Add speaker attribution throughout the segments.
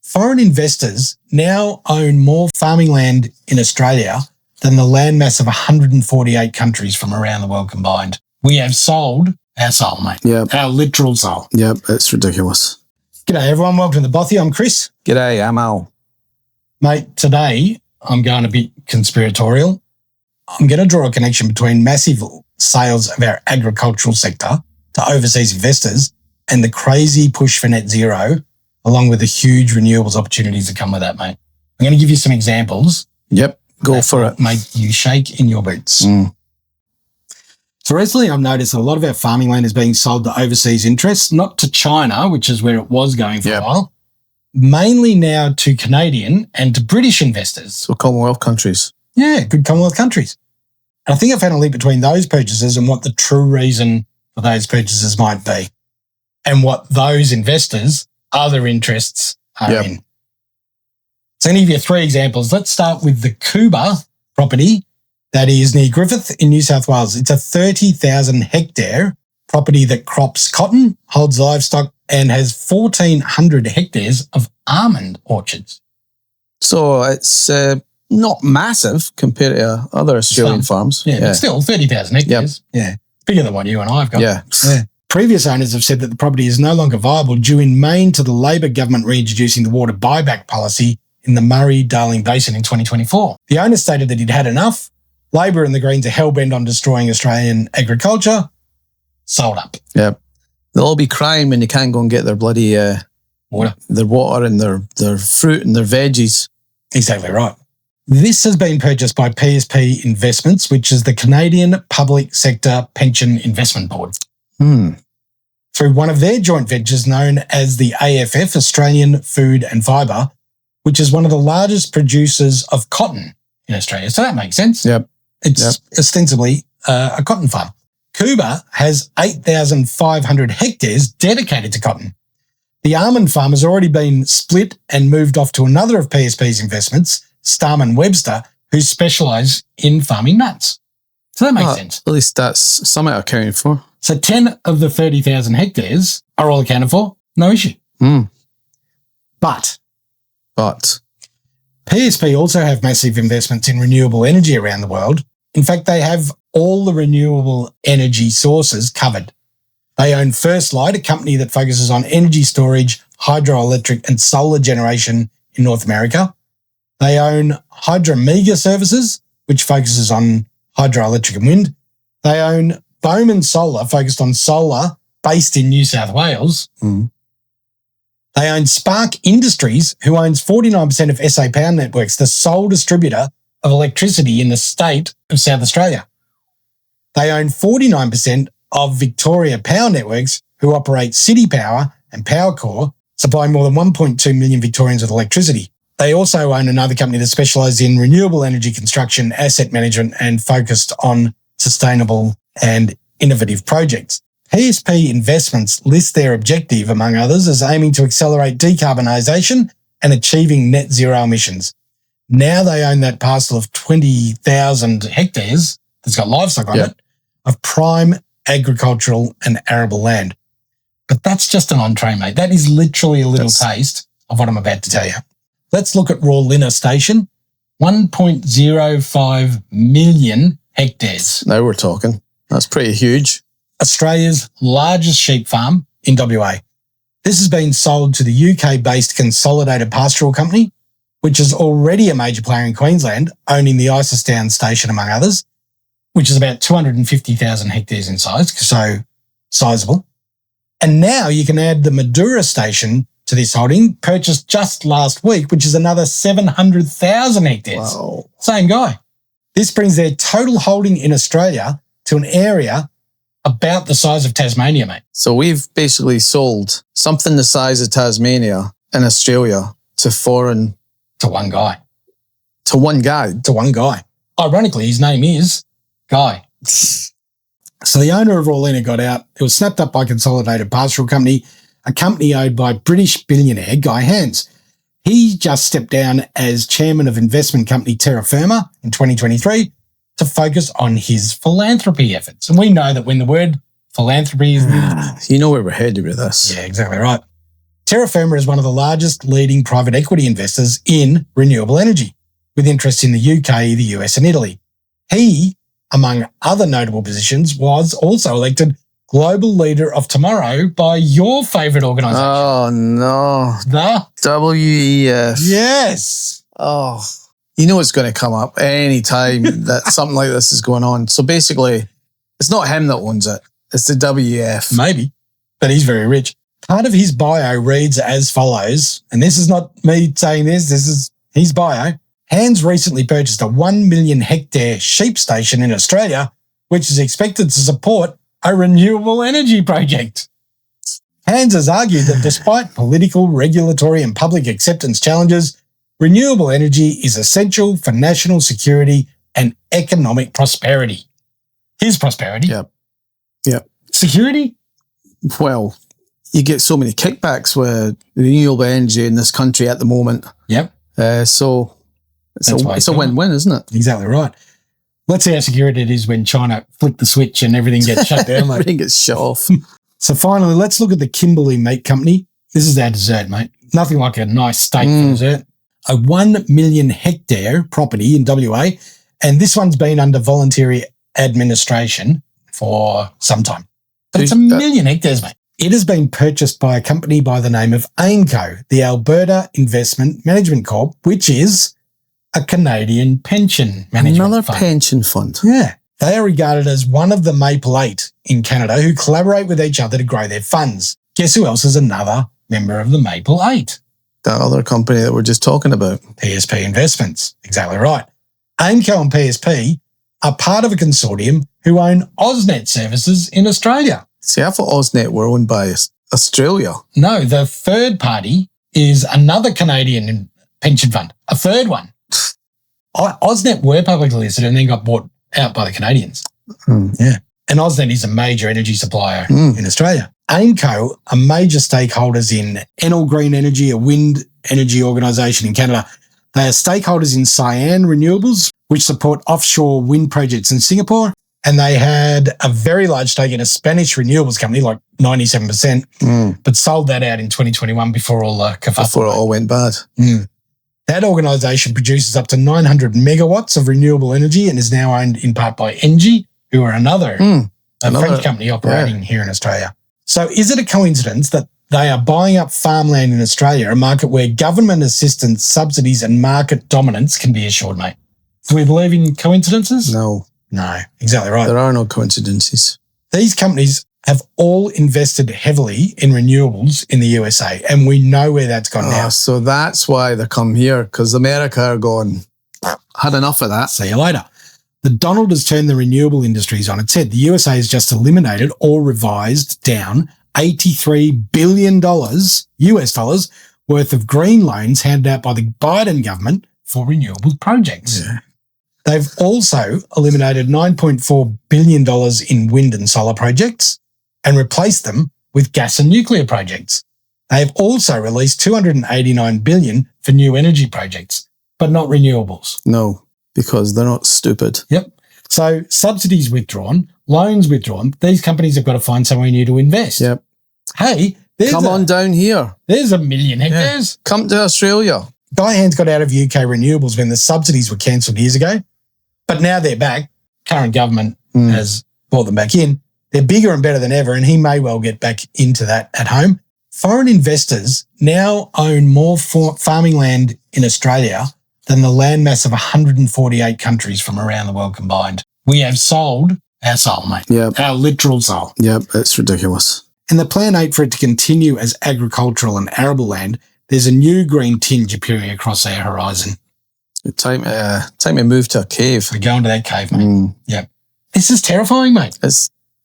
Speaker 1: foreign investors now own more farming land in Australia than the landmass of 148 countries from around the world combined. We have sold our soul, mate.
Speaker 2: Yep.
Speaker 1: Our literal soul.
Speaker 2: Yep, it's ridiculous.
Speaker 1: G'day, everyone. Welcome to the Bothy. I'm Chris.
Speaker 2: G'day, I'm Al.
Speaker 1: Mate, today I'm going a bit conspiratorial. I'm going to draw a connection between massive sales of our agricultural sector to overseas investors and the crazy push for net zero, along with the huge renewables opportunities that come with that, mate. I'm going to give you some examples.
Speaker 2: Yep, go for it.
Speaker 1: Make you shake in your boots.
Speaker 2: Mm.
Speaker 1: So recently I've noticed that a lot of our farming land is being sold to overseas interests, not to China, which is where it was going for a while, mainly now to Canadian and to British investors.
Speaker 2: So Commonwealth countries.
Speaker 1: Yeah, good Commonwealth countries. And I think I found a link between those purchases and what the true reason for those purchases might be and what those investors' other interests are in. So I'm going to give you 3 examples. Let's start with the Kooba Property that is near Griffith in New South Wales. It's a 30,000 hectare property that crops cotton, holds livestock, and has 1,400 hectares of almond orchards.
Speaker 2: So it's not massive compared to other Australian farms.
Speaker 1: Yeah, but still 30,000 hectares. Yep. Yeah, bigger than what you and I have got.
Speaker 2: Yeah.
Speaker 1: Previous owners have said that the property is no longer viable due in main to the Labor government reintroducing the water buyback policy in the Murray-Darling Basin in 2024. The owner stated that he'd had enough. Labor and the Greens are hell-bent on destroying Australian agriculture. Sold up.
Speaker 2: Yep. They'll all be crying when they can't go and get their bloody
Speaker 1: water.
Speaker 2: Their water and their fruit and their veggies.
Speaker 1: Exactly right. This has been purchased by PSP Investments, which is the Canadian Public Sector Pension Investment Board. Through one of their joint ventures known as the AFF, Australian Food and Fibre, which is one of the largest producers of cotton in Australia. So that makes sense.
Speaker 2: Yep.
Speaker 1: It's ostensibly a cotton farm. Kooba has 8,500 hectares dedicated to cotton. The almond farm has already been split and moved off to another of PSP's investments, Starman Webster, who specialise in farming nuts. So that makes sense.
Speaker 2: At least that's something accounted for.
Speaker 1: So 10 of the 30,000 hectares are all accounted for. No issue. But PSP also have massive investments in renewable energy around the world. In fact, they have all the renewable energy sources covered. They own First Light, a company that focuses on energy storage, hydroelectric and solar generation in North America. They own Hydromega Services, which focuses on hydroelectric and wind. They own Bowman Solar, focused on solar, based in New South Wales. They own Spark Industries, who owns 49% of SA Power Networks, the sole distributor of electricity in the state of South Australia. They own 49% of Victoria Power Networks, who operate City Power and Powercore, supplying more than 1.2 million Victorians with electricity. They also own another company that specialises in renewable energy construction, asset management, and focused on sustainable and innovative projects. PSP Investments lists their objective, among others, as aiming to accelerate decarbonisation and achieving net zero emissions. Now they own that parcel of 20,000 hectares that's got livestock on it of prime agricultural and arable land. But that's just an entree, mate. That is literally a little taste of what I'm about to tell you. Let's look at Rawlinna Station, 1.05 million hectares.
Speaker 2: Now we're talking. That's pretty huge.
Speaker 1: Australia's largest sheep farm in WA. This has been sold to the UK-based Consolidated Pastoral Company, which is already a major player in Queensland, owning the Icestown Station, among others, which is about 250,000 hectares in size, so sizable. And now you can add the Madura Station to this holding, purchased just last week, which is another 700,000 hectares.
Speaker 2: Wow.
Speaker 1: Same guy. This brings their total holding in Australia to an area about the size of Tasmania, mate.
Speaker 2: So we've basically sold something the size of Tasmania in Australia to foreign...
Speaker 1: To one guy.
Speaker 2: To one guy?
Speaker 1: To one guy. Ironically, his name is Guy. So the owner of Rawlinna got out. It was snapped up by Consolidated Pastoral Company, a company owned by British billionaire Guy Hans. He just stepped down as chairman of investment company Terra Firma in 2023 to focus on his philanthropy efforts. And we know that when the word philanthropy is...
Speaker 2: You know where we're headed with this.
Speaker 1: Yeah, exactly right. Terra Firma is one of the largest leading private equity investors in renewable energy, with interests in the UK, the US and Italy. He, among other notable positions, was also elected Global Leader of Tomorrow by your favourite organisation.
Speaker 2: Oh, no.
Speaker 1: The
Speaker 2: WEF.
Speaker 1: Yes.
Speaker 2: Oh, you know it's going to come up any time that something like this is going on. So basically, it's not him that owns it. It's the WEF.
Speaker 1: Maybe, but he's very rich. Part of his bio reads as follows, and this is not me saying this is his bio. Hans recently purchased a 1 million hectare sheep station in Australia, which is expected to support a renewable energy project. Hans has argued that despite political, regulatory and public acceptance challenges, renewable energy is essential for national security and economic prosperity. His prosperity?
Speaker 2: Yep.
Speaker 1: Security?
Speaker 2: Well, you get so many kickbacks with renewable energy in this country at the moment.
Speaker 1: Yep.
Speaker 2: So it's a win-win, isn't it?
Speaker 1: Exactly right. Let's see how secure it is when China flick the switch and everything gets shut down. Mate.
Speaker 2: Everything gets shut off.
Speaker 1: So finally, let's look at the Kimberley Meat Company. This is our dessert, mate. Nothing like a nice steak for dessert. A 1 million hectare property in WA, and this one's been under voluntary administration for some time. But it's a million hectares, mate. It has been purchased by a company by the name of Aimco, the Alberta Investment Management Corp, which is a Canadian pension management
Speaker 2: Another
Speaker 1: fund.
Speaker 2: pension fund.
Speaker 1: Yeah. They are regarded as one of the Maple 8 in Canada who collaborate with each other to grow their funds. Guess who else is another member of the Maple 8?
Speaker 2: That other company that we're just talking about.
Speaker 1: PSP Investments. Exactly right. Aimco and PSP are part of a consortium who own AusNet services in Australia.
Speaker 2: See, I thought AusNet were owned by Australia.
Speaker 1: No, the third party is another Canadian pension fund, a third one. AusNet were publicly listed and then got bought out by the Canadians. Yeah. And AusNet is a major energy supplier in Australia. Aimco are major stakeholders in Enel Green Energy, a wind energy organisation in Canada. They are stakeholders in Cyan Renewables, which support offshore wind projects in Singapore. And they had a very large stake in a Spanish renewables company, like 97%, but sold that out in 2021 before all the kerfuffle.
Speaker 2: Before it all went bad.
Speaker 1: That organisation produces up to 900 megawatts of renewable energy and is now owned in part by Engie, who are another French company operating here in Australia. So is it a coincidence that they are buying up farmland in Australia, a market where government assistance, subsidies and market dominance can be assured, mate? Do we believe in coincidences?
Speaker 2: No,
Speaker 1: exactly right.
Speaker 2: there are no coincidences.
Speaker 1: These companies have all invested heavily in renewables in the USA, and we know where that's gone now.
Speaker 2: So that's why they come here, because America are going, had enough of that.
Speaker 1: See you later. The Donald has turned the renewable industries on its head. The USA has just eliminated or revised down $83 billion US dollars worth of green loans handed out by the Biden government for renewable projects. Yeah. They've also eliminated $9.4 billion in wind and solar projects and replaced them with gas and nuclear projects. They have also released $289 billion for new energy projects, but not renewables.
Speaker 2: No, because they're not stupid.
Speaker 1: Yep. So subsidies withdrawn, loans withdrawn. These companies have got to find somewhere new to invest.
Speaker 2: Yep.
Speaker 1: Hey,
Speaker 2: come on down here.
Speaker 1: There's 1 million hectares.
Speaker 2: Yeah. Come to Australia.
Speaker 1: Guyhands got out of UK renewables when the subsidies were cancelled years ago, but now they're back. Current government has brought them back in. They're bigger and better than ever, and he may well get back into that at home. Foreign investors now own more farming land in Australia than the landmass of 148 countries from around the world combined. We have sold our soul, mate.
Speaker 2: Yep.
Speaker 1: Our literal soul.
Speaker 2: Yep, it's ridiculous.
Speaker 1: And the plan 8 for it to continue as agricultural and arable land, there's a new green tinge appearing across our horizon.
Speaker 2: Time to move to a cave.
Speaker 1: We're going to that cave, mate. Yep. This is terrifying, mate.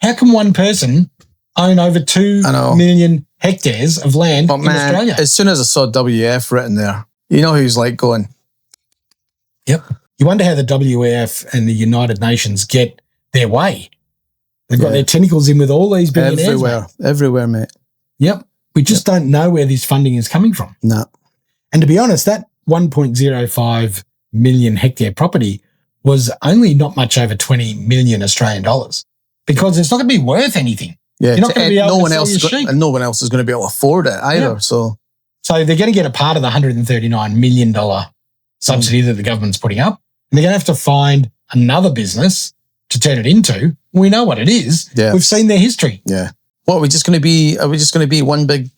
Speaker 1: How can one person own over 2 million hectares of land in Australia?
Speaker 2: As soon as I saw WF written there, you know who's like going.
Speaker 1: Yep. You wonder how the WF and the United Nations get their way. They've got their tentacles in with all these billionaires.
Speaker 2: Everywhere, mate.
Speaker 1: Yep. We just don't know where this funding is coming from.
Speaker 2: No.
Speaker 1: And to be honest, that 1.05 million hectare property was only not much over 20 million Australian dollars because it's not going to be worth anything
Speaker 2: Yeah,
Speaker 1: You're not going to be able to sell your sheep.
Speaker 2: And no one else is going to be able to afford it either.
Speaker 1: So they're going to get a part of the $139 million subsidy that the government's putting up. And they're going to have to find another business to turn it into. We know what it is.
Speaker 2: Yeah.
Speaker 1: We've seen their history.
Speaker 2: Yeah. What, are we just going to be one big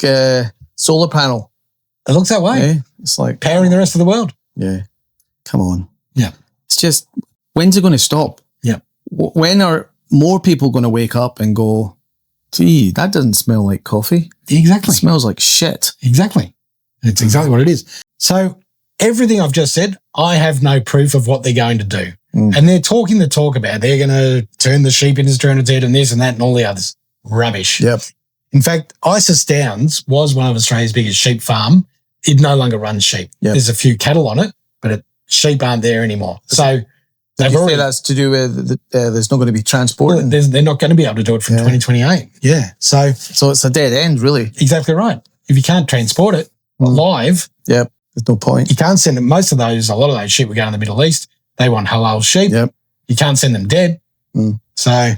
Speaker 2: solar panel?
Speaker 1: It looks that way.
Speaker 2: Yeah. It's like
Speaker 1: powering the rest of the world.
Speaker 2: Yeah. Come on.
Speaker 1: Yeah.
Speaker 2: It's just, when's it going to stop?
Speaker 1: Yeah.
Speaker 2: When are more people going to wake up and go, gee, that doesn't smell like coffee?
Speaker 1: Exactly.
Speaker 2: It smells like shit.
Speaker 1: Exactly. It's exactly what it is. So everything I've just said, I have no proof of what they're going to do. And they're talking the talk about they're going to turn the sheep industry on its head and this and that and all the others. Rubbish.
Speaker 2: Yep.
Speaker 1: In fact, Isis Downs was one of Australia's biggest sheep farm. It no longer runs sheep.
Speaker 2: Yep.
Speaker 1: There's a few cattle on it, but sheep aren't there anymore. So they've already...
Speaker 2: that's to do with there's not going to be transport?
Speaker 1: Well, they're not going to be able to do it from 2028. Yeah. So
Speaker 2: it's a dead end, really.
Speaker 1: Exactly right. If you can't transport it live...
Speaker 2: Yep. There's no point.
Speaker 1: You can't send them. A lot of those sheep were going to the Middle East. They want halal sheep.
Speaker 2: Yep.
Speaker 1: You can't send them dead. So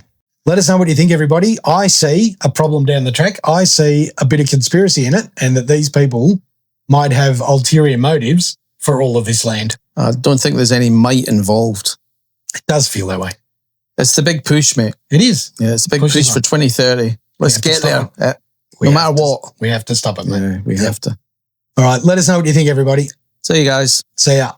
Speaker 1: let us know what you think, everybody. I see a problem down the track. I see a bit of conspiracy in it, and that these people might have ulterior motives for all of this land.
Speaker 2: I don't think there's any might involved.
Speaker 1: It does feel that way.
Speaker 2: It's the big push, mate.
Speaker 1: It is.
Speaker 2: Yeah, it's a big push for 2030. Let's get there. No matter what.
Speaker 1: We have to stop it, mate.
Speaker 2: Yeah, we have to.
Speaker 1: All right. Let us know what you think, everybody.
Speaker 2: See you guys.
Speaker 1: See ya.